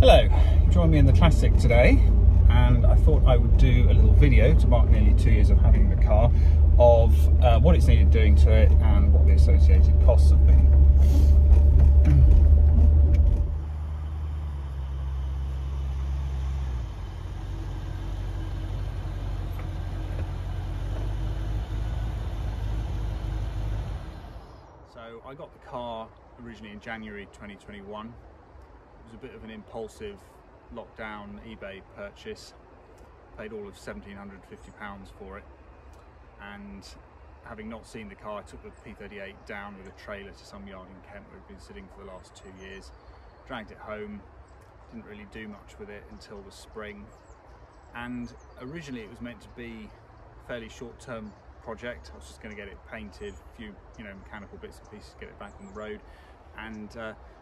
Hello, join me in the Classic today, and I thought I would do a little video to mark nearly 2 years of having the car, of what it's needed doing to it and what the associated costs have been. So I got the car originally in January 2021. It was a bit of an impulsive lockdown eBay purchase. Paid all of £1,750 for it, and having not seen the car, I took the P38 down with a trailer to some yard in Kent where it had been sitting for the last 2 years. Dragged it home, didn't really do much with it until the spring, and originally it was meant to be a fairly short-term project. I was just going to get it painted, a few mechanical bits and pieces, get it back on the road, and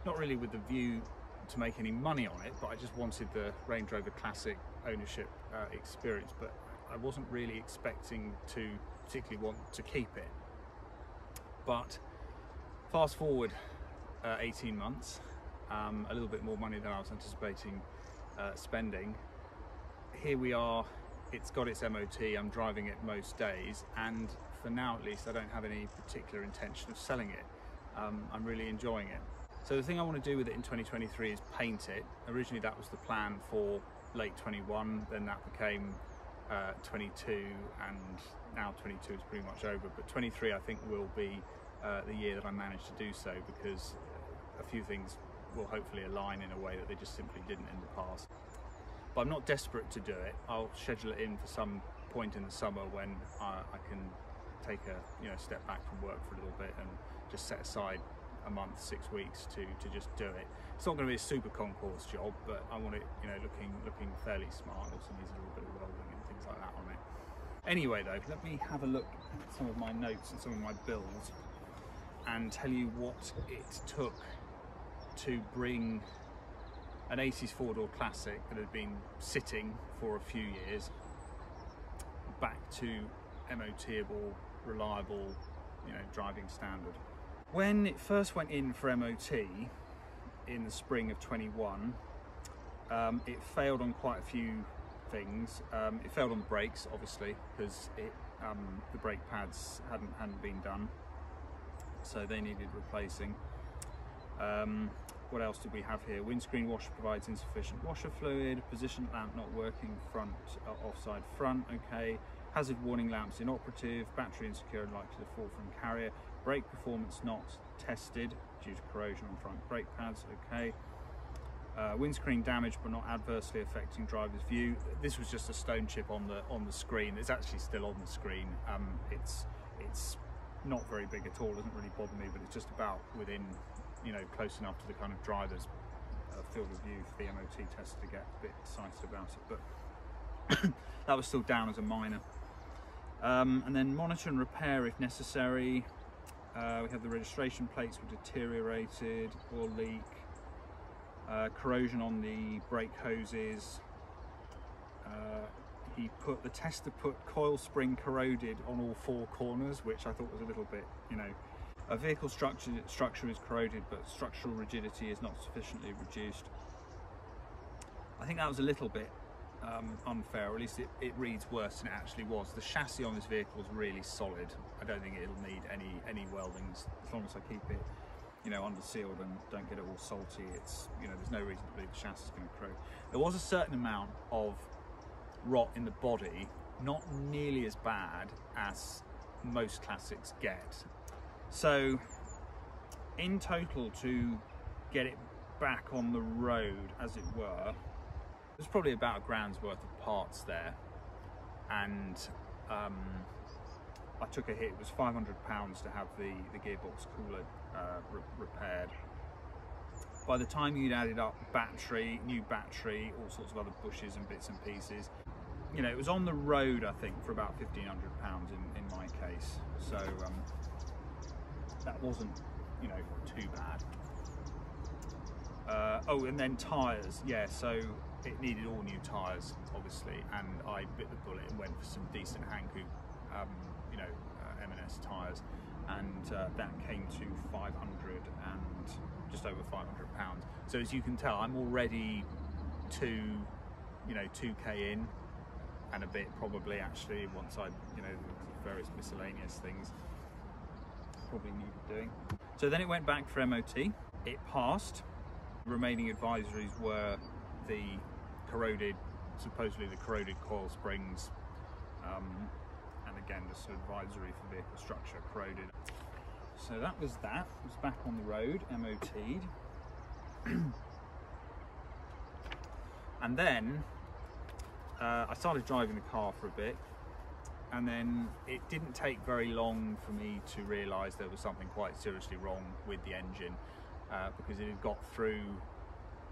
not really with the view to make any money on it, but I just wanted the Range Rover Classic ownership experience. But I wasn't really expecting to particularly want to keep it. But fast forward 18 months, a little bit more money than I was anticipating spending. Here we are, it's got its MOT, I'm driving it most days, and for now at least I don't have any particular intention of selling it. I'm really enjoying it. So the thing I want to do with it in 2023 is paint it. Originally that was the plan for late 21, then that became 22, and now 22 is pretty much over, but 23 I think will be the year that I manage to do so, because a few things will hopefully align in a way that they just simply didn't in the past. But I'm not desperate to do it. I'll schedule it in for some point in the summer when I can take a step back from work for a little bit and just set aside a month, 6 weeks to just do it. It's not going to be a super concourse job, but I want it looking fairly smart. It also needs a little bit of welding and things like that on it. Anyway though, let me have a look at some of my notes and some of my builds and tell you what it took to bring an 80s four-door Classic that had been sitting for a few years back to MOT-able, reliable, driving standard. When it first went in for MOT in the spring of 21, it failed on quite a few things. It failed on the brakes, obviously, because the brake pads hadn't been done, so they needed replacing. What else did we have here? Windscreen washer provides insufficient washer fluid. Position lamp not working, front offside front. Okay. Hazard warning lamps inoperative. Battery insecure and likely to fall from carrier. Brake performance not tested due to corrosion on front brake pads. Okay. Windscreen damage but not adversely affecting driver's view. This was just a stone chip on the screen. It's actually still on the screen. It's not very big at all. It doesn't really bother me, but it's just about within close enough to the kind of driver's field of view for the MOT test to get a bit excited about it. But that was still down as a minor. And then monitor and repair if necessary. We have the registration plates were deteriorated, oil leak, corrosion on the brake hoses. The tester put coil spring corroded on all 4 corners, which I thought was a little bit, a vehicle structure is corroded, but structural rigidity is not sufficiently reduced. I think that was a little bit unfair, or at least it reads worse than it actually was. The chassis on this vehicle is really solid. I don't think it'll need any weldings as long as I keep it under sealed and don't get it all salty. It's there's no reason to believe the chassis is going to corrode. There was a certain amount of rot in the body, not nearly as bad as most Classics get. So in total, to get it back on the road, as it were, there's probably about £1,000's worth of parts there, and I took a hit. It was £500 to have the gearbox cooler repaired. By the time you'd added up new battery, all sorts of other bushes and bits and pieces, it was on the road I think for about £1,500 in my case. So that wasn't too bad. Oh, and then tyres, yeah, so it needed all new tyres obviously, and I bit the bullet and went for some decent Hankook M&S tyres, and that came to 500 and just over £500. So as you can tell, I'm already 2k in and a bit probably, actually, once I, various miscellaneous things probably needed doing. So then it went back for MOT. It passed. Remaining advisories were the supposedly the corroded coil springs, and again just an advisory for vehicle structure corroded. So that was that. It was back on the road, MOT'd. And then I started driving the car for a bit, and then it didn't take very long for me to realise there was something quite seriously wrong with the engine, because it had got through,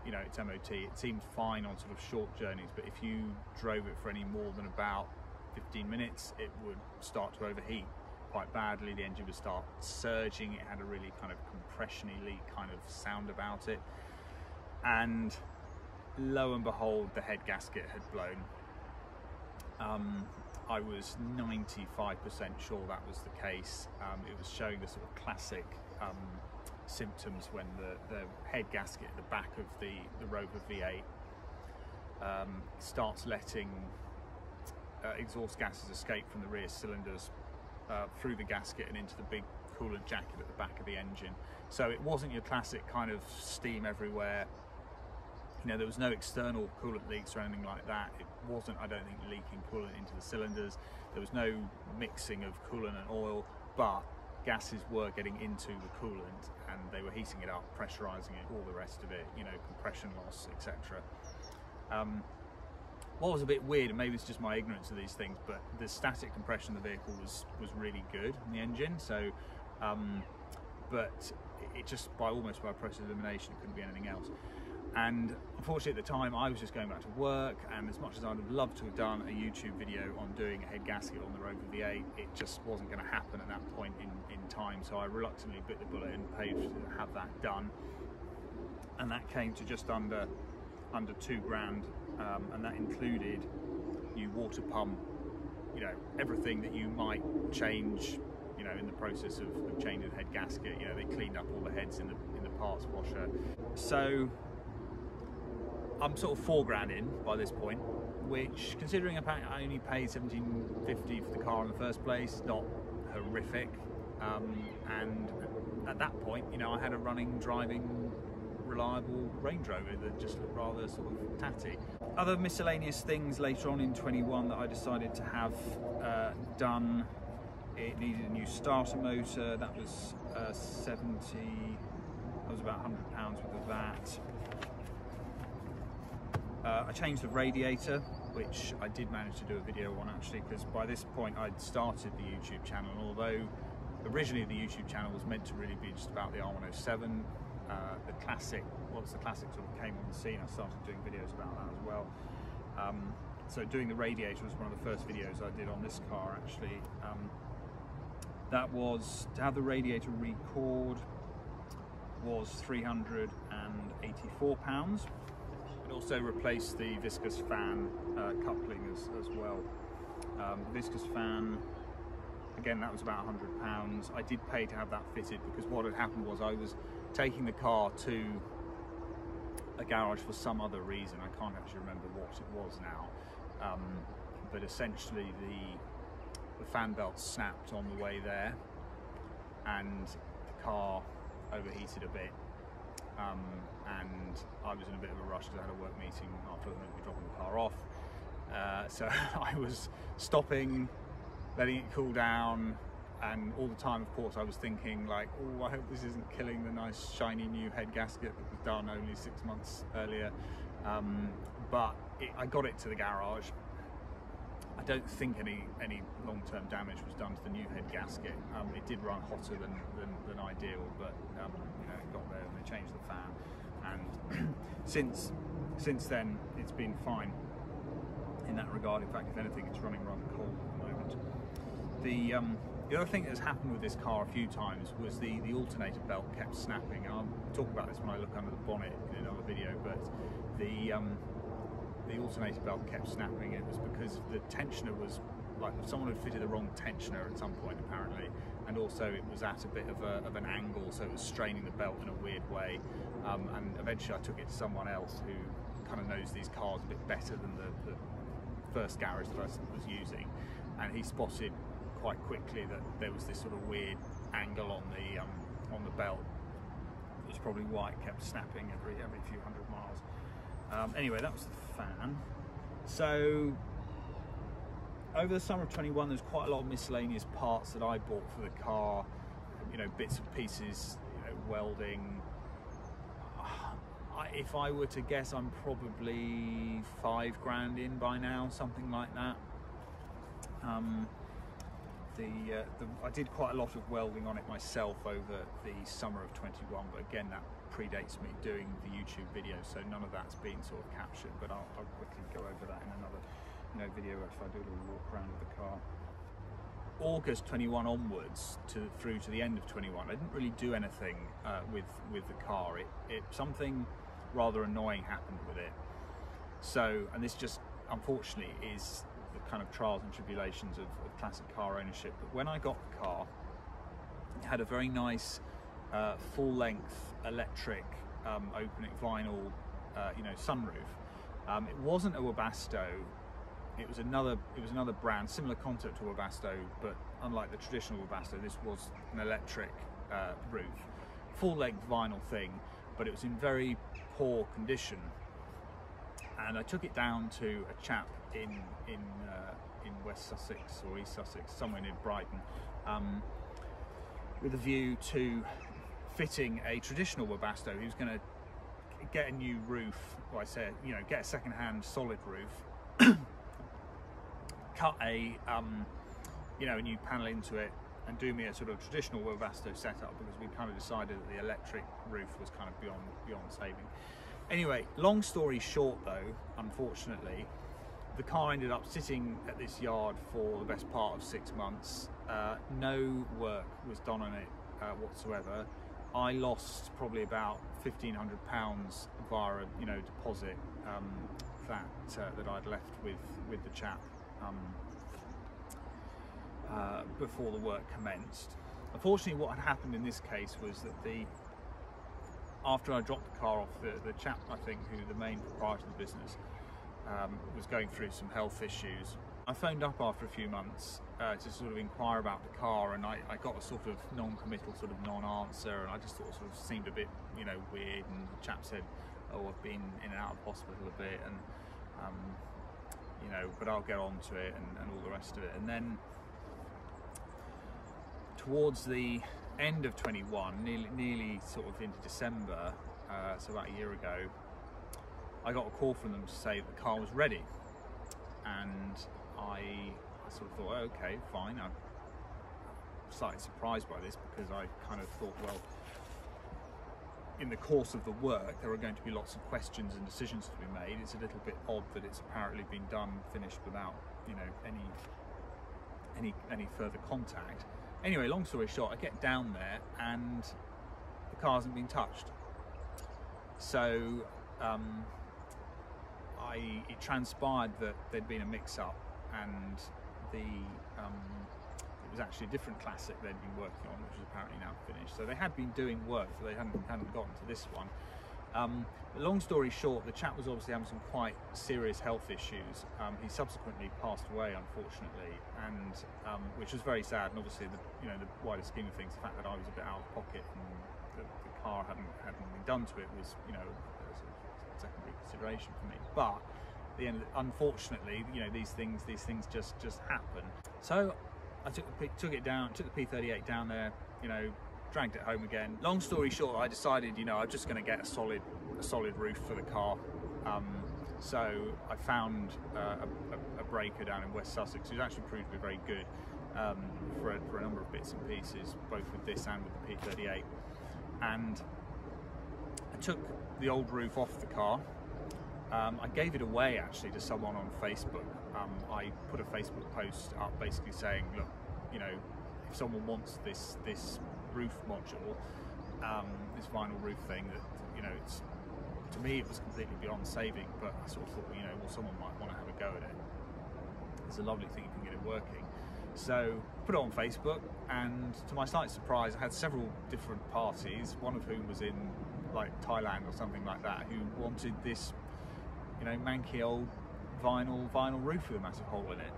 its MOT. It seemed fine on sort of short journeys, but if you drove it for any more than about 15 minutes, it would start to overheat quite badly. The engine would start surging. It had a really kind of compression-y kind of sound about it, and lo and behold, the head gasket had blown. I was 95% sure that was the case. It was showing the sort of classic symptoms when the head gasket at the back of the Rover V8 starts letting exhaust gases escape from the rear cylinders through the gasket and into the big coolant jacket at the back of the engine. So it wasn't your classic kind of steam everywhere. There was no external coolant leaks or anything like that. It wasn't, I don't think, leaking coolant into the cylinders. There was no mixing of coolant and oil, but gases were getting into the coolant and they were heating it up, pressurizing it, all the rest of it, compression loss, etc. What was a bit weird, and maybe it's just my ignorance of these things, but the static compression of the vehicle was really good in the engine. So, but it just, almost by process of elimination, it couldn't be anything else. And unfortunately at the time I was just going back to work, and as much as I'd have loved to have done a YouTube video on doing a head gasket on the Rover V8, it just wasn't going to happen at that point in time, so I reluctantly bit the bullet and paid to have that done, and that came to just under £2,000, and that included new water pump, everything that you might change in the process of changing the head gasket. They cleaned up all the heads in the parts washer. So I'm sort of £4,000 in by this point, which, considering I only paid $1,750 for the car in the first place, not horrific. And at that point, I had a driving, reliable Range Rover that just looked rather sort of tatty. Other miscellaneous things later on in 21 that I decided to have done. It needed a new starter motor. That was that was about £100 worth of that. I changed the radiator, which I did manage to do a video on, actually, because by this point I'd started the YouTube channel, and although originally the YouTube channel was meant to really be just about the R107, the classic, once the classic sort of came on the scene, I started doing videos about that as well. So doing the radiator was one of the first videos I did on this car, actually. That was, to have the radiator record was £384. It also replaced the viscous fan coupling as well. The viscous fan, again, that was about £100. I did pay to have that fitted because what had happened was I was taking the car to a garage for some other reason. I can't actually remember what it was now, but essentially the fan belt snapped on the way there, and the car overheated a bit. And I was in a bit of a rush because I had a work meeting after I was meant to be dropping the car off. So I was stopping, letting it cool down, and all the time, of course, I was thinking like, oh, I hope this isn't killing the nice shiny new head gasket that was done only 6 months earlier. But I got it to the garage. I don't think any long-term damage was done to the new head gasket. It did run hotter than ideal, but it got there and they changed the fan. And since then, it's been fine in that regard. In fact, if anything, it's running rather cold at the moment. The other thing that's happened with this car a few times was the alternator belt kept snapping. And I'll talk about this when I look under the bonnet in another video, but the alternator belt kept snapping. It was because the tensioner was, like, someone had fitted the wrong tensioner at some point apparently, and also it was at a bit of an angle, so it was straining the belt in a weird way. And eventually I took it to someone else who kind of knows these cars a bit better than the first garage that I was using, and he spotted quite quickly that there was this sort of weird angle on the belt. It was probably why it kept snapping every few hundred miles. Anyway, that was the fan. So over the summer of 21, there's quite a lot of miscellaneous parts that I bought for the car, you know, bits and pieces, you know, welding. If I were to guess, I'm probably $5 in by now, something like that. I did quite a lot of welding on it myself over the summer of 21, but again, that predates me doing the YouTube video, so none of that's been sort of captured, but I'll quickly go over that in another, you know, video if I do a little walk around of the car. August 21 onwards through to the end of 21, I didn't really do anything with the car. Something rather annoying happened with it. So, and this just unfortunately is the kind of trials and tribulations of classic car ownership. But when I got the car, it had a very nice full-length electric opening vinyl, you know, sunroof. It wasn't a Webasto. It was another brand, similar concept to Webasto, but unlike the traditional Webasto, this was an electric roof, full-length vinyl thing, but it was in very poor condition. And I took it down to a chap in West Sussex or East Sussex, somewhere near Brighton, with a view to fitting a traditional Webasto. He was going to get a new roof. Well, I said, you know, get a second-hand solid roof, cut a you know, a new panel into it, and do me a sort of traditional Webasto setup, because we kind of decided that the electric roof was kind of beyond saving. Anyway, long story short though, unfortunately, the car ended up sitting at this yard for the best part of 6 months. No work was done on it whatsoever. I lost probably about £1,500 via a, you know, deposit that I'd left with the chap before the work commenced. Unfortunately, what had happened in this case was that after I dropped the car off, the chap, I think, who the main proprietor of the business, was going through some health issues. I phoned up after a few months to sort of inquire about the car, and I got a sort of non-committal sort of non-answer, and I just thought it sort of seemed a bit, you know, weird. And the chap said, "Oh, I've been in and out of hospital a bit, and you know, but I'll get on to it," and all the rest of it. And then towards the end of 21, nearly sort of into December, so about a year ago, I got a call from them to say that the car was ready, and I sort of thought, oh, okay, fine. I'm slightly surprised by this, because I kind of thought, well, in the course of the work there are going to be lots of questions and decisions to be made. It's a little bit odd that it's apparently been finished without, you know, any further contact. Anyway, long story short, I get down there and the car hasn't been touched. So it transpired that there'd been a mix-up, and it was actually a different Classic they'd been working on, which is apparently now finished. So they had been doing work, but they hadn't gotten to this one. But long story short, the chap was obviously having some quite serious health issues. He subsequently passed away, unfortunately, and which was very sad. And obviously, the wider scheme of things, the fact that I was a bit out of pocket and the car hadn't been done to it was, you know, a secondary consideration for me. But at the end, unfortunately, you know, these things just happen. So I took the P38 down there, you know, dragged it home again. Long story short, I decided, you know, I'm just going to get a solid roof for the car. So I found a breaker down in West Sussex, who's actually proved to be very good for a number of bits and pieces, both with this and with the P38. And I took the old roof off the car. I gave it away actually to someone on Facebook. I put a Facebook post up basically saying, look, you know, if someone wants this roof module, this vinyl roof thing, that, you know, it's, to me it was completely beyond saving, but I sort of thought, you know, well, someone might want to have a go at it. It's a lovely thing if you can get it working. So put it on Facebook, and to my slight surprise, I had several different parties, one of whom was in like Thailand or something like that, who wanted this, you know, manky old vinyl roof with a massive hole in it.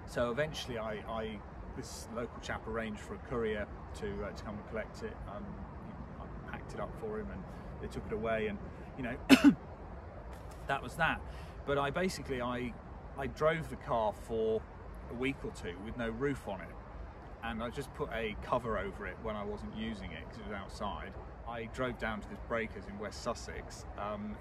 So eventually this local chap arranged for a courier to come and collect it. I packed it up for him and they took it away, and you know, that was that. But I drove the car for a week or two with no roof on it, and I just put a cover over it when I wasn't using it because it was outside. I drove down to this breakers in West Sussex.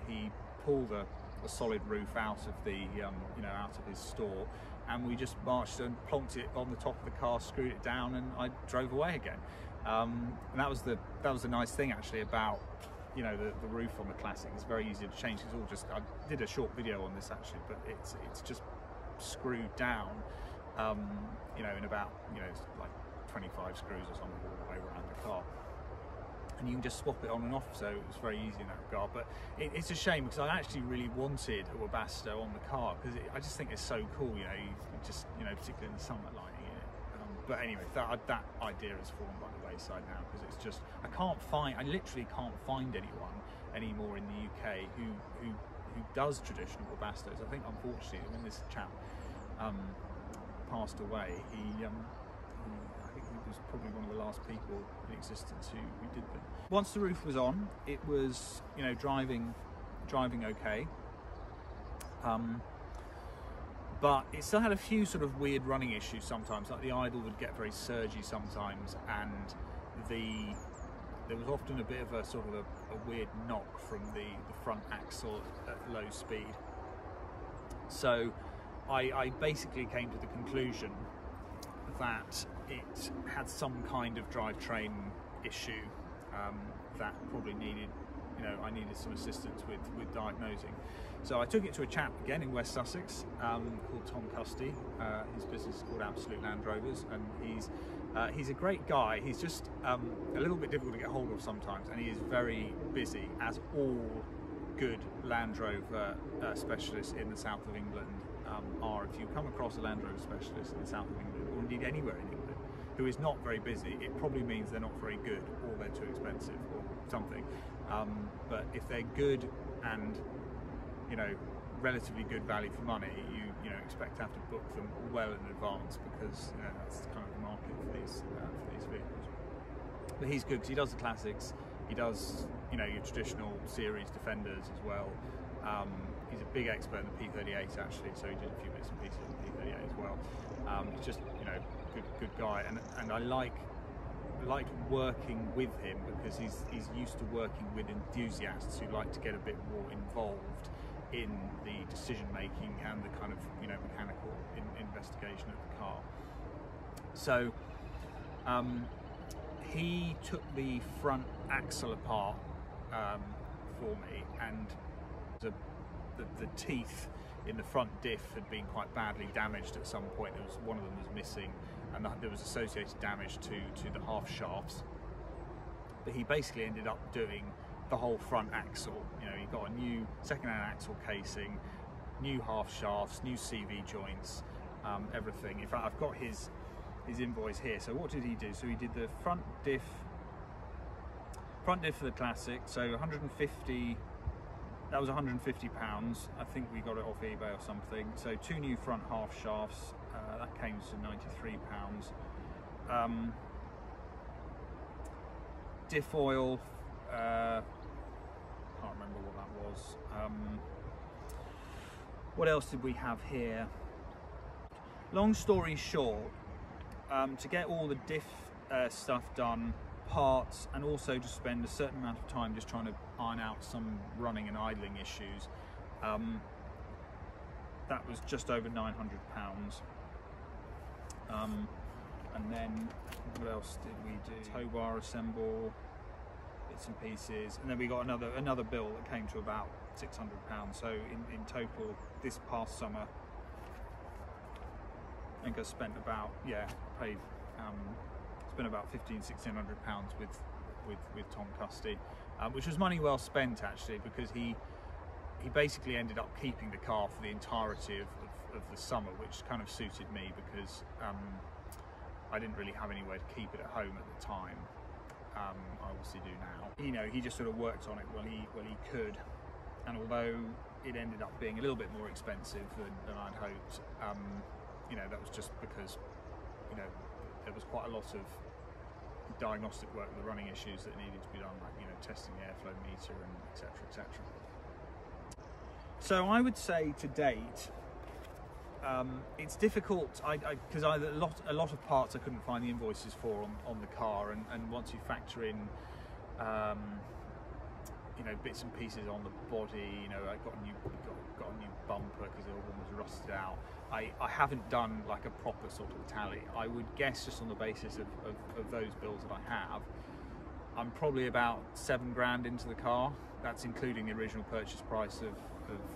He pulled a solid roof out of the out of his store, and we just marched and plonked it on the top of the car, screwed it down, and I drove away again. And that was the nice thing actually about, you know, the roof on the Classic. It's very easy to change. It's all just, I did a short video on this actually, but it's just screwed down, you know, in about, you know, like 25 screws or something all the way around the car. And you can just swap it on and off, so it was very easy in that regard. But it's a shame because I actually really wanted a Webasto on the car because I just think it's so cool, you know, you just, you know, particularly in the summer lighting it. But anyway, that idea has fallen by the wayside now because it's just, I literally can't find anyone anymore in the UK who does traditional Webastos. I think unfortunately when this chap passed away, I think he was probably one of the last people in existence who did them. Once the roof was on, it was, you know, driving okay. But it still had a few sort of weird running issues sometimes, like the idle would get very surgy sometimes, and there was often a bit of a sort of a weird knock from the front axle at low speed. So I basically came to the conclusion that it had some kind of drivetrain issue that probably needed, you know, I needed some assistance with diagnosing. So I took it to a chap again in West Sussex called Tom Custy. His business is called Absolute Land Rovers, and he's a great guy. He's just a little bit difficult to get hold of sometimes, and he is very busy, as all good Land Rover specialists in the south of England are. If you come across a Land Rover specialist in the south of England, or indeed anywhere in England, who is not very busy, it probably means they're not very good, or they're too expensive, or something. But if they're good and, you know, relatively good value for money, you know, expect to have to book them well in advance because, you know, that's kind of the market for these vehicles. But he's good because he does the classics. He does, you know, your traditional series Defenders as well. He's a big expert in the P38 actually, so he did a few bits and pieces on the P38 as well. He's just, you know, good guy, and I liked working with him because he's used to working with enthusiasts who like to get a bit more involved in the decision making and the kind of, you know, mechanical investigation of the car. So he took the front axle apart for me, and the teeth in the front diff had been quite badly damaged at some point. There was one of them was missing, and there was associated damage to the half shafts. But he basically ended up doing the whole front axle. You know, he got a new second-hand axle casing, new half shafts, new CV joints, everything. In fact, I've got his invoice here. So what did he do? So he did the front diff for the Classic, so 150. That was £150. I think we got it off eBay or something. So 2 new front half shafts. That came to £93. Diff oil. Can't remember what that was. What else did we have here? Long story short, to get all the diff stuff done, parts, and also to spend a certain amount of time just trying to iron out some running and idling issues, that was just over £900. And then what else did we do? Tow bar assemble, bits and pieces, and then we got another bill that came to about £600. So in total this past summer I think I spent about, spent about £1,500–1,600 with Tom Custy, which was money well spent actually, because he basically ended up keeping the car for the entirety of the summer, which kind of suited me because I didn't really have anywhere to keep it at home at the time. I obviously do now. You know, he just sort of worked on it while he could, and although it ended up being a little bit more expensive than I'd hoped, you know, that was just because, you know, there was quite a lot of diagnostic work with the running issues that needed to be done, like, you know, testing the airflow meter and etc, etc. So I would say to date, it's difficult because a lot of parts I couldn't find the invoices for on the car, and once you factor in you know, bits and pieces on the body, you know, I got a new bumper because the old one was rusted out. I haven't done like a proper sort of tally. I would guess, just on the basis of those bills that I have, I'm probably about £7 into the car. That's including the original purchase price of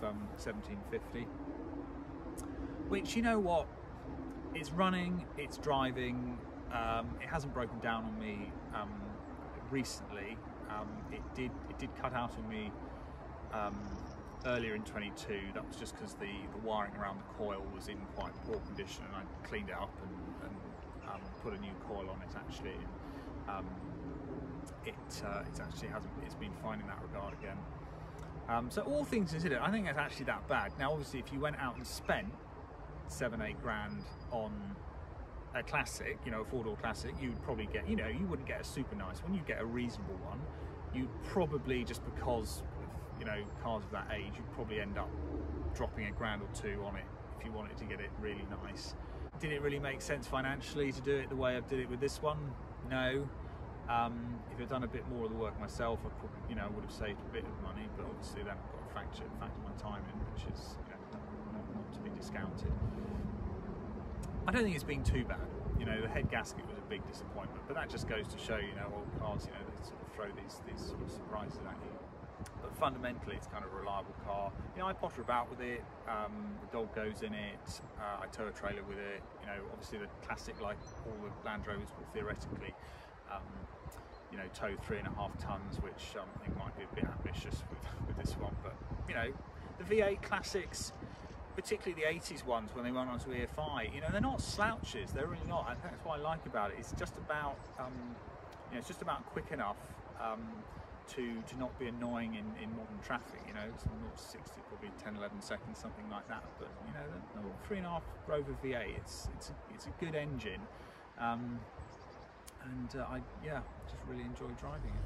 £1,750. Which, you know what, it's running, it's driving, it hasn't broken down on me recently. It did cut out on me earlier in 22. That was just because the wiring around the coil was in quite poor condition, and I cleaned it up and put a new coil on it actually. It's been fine in that regard again. So all things considered, I think it's actually that bad. Now obviously if you went out and spent £7-8 grand on a classic, you know, a four-door classic, you'd probably get, you know, you wouldn't get a super nice one, you'd get a reasonable one. You'd probably, just because of, you know, cars of that age, you'd probably end up dropping £1 or £2 on it if you wanted to get it really nice. Did it really make sense financially to do it the way I did it with this one? No. If I'd done a bit more of the work myself, I probably, you know, I would have saved a bit of money, but obviously then I've got to factor my time in, which is, you know, not to be discounted. I don't think it's been too bad. You know, the head gasket was a big disappointment, but that just goes to show, you know, old cars, you know, they sort of throw these sort of surprises at you. But fundamentally, it's kind of a reliable car. You know, I potter about with it. The dog goes in it. I tow a trailer with it. You know, obviously the classic, like all the Land Rovers, will theoretically, you know, tow 3.5 tons, which I think might be a bit ambitious with this one. But you know, the V8 classics, particularly the 80s ones when they went onto EFI, you know, they're not slouches. They're really not. And that's what I like about it. It's just about, you know, it's just about quick enough to not be annoying in modern traffic. You know, it's 0 to 60 probably 10-11 seconds, something like that. But you know, the 3.5 Rover V8, it's a good engine, and I just really enjoy driving it.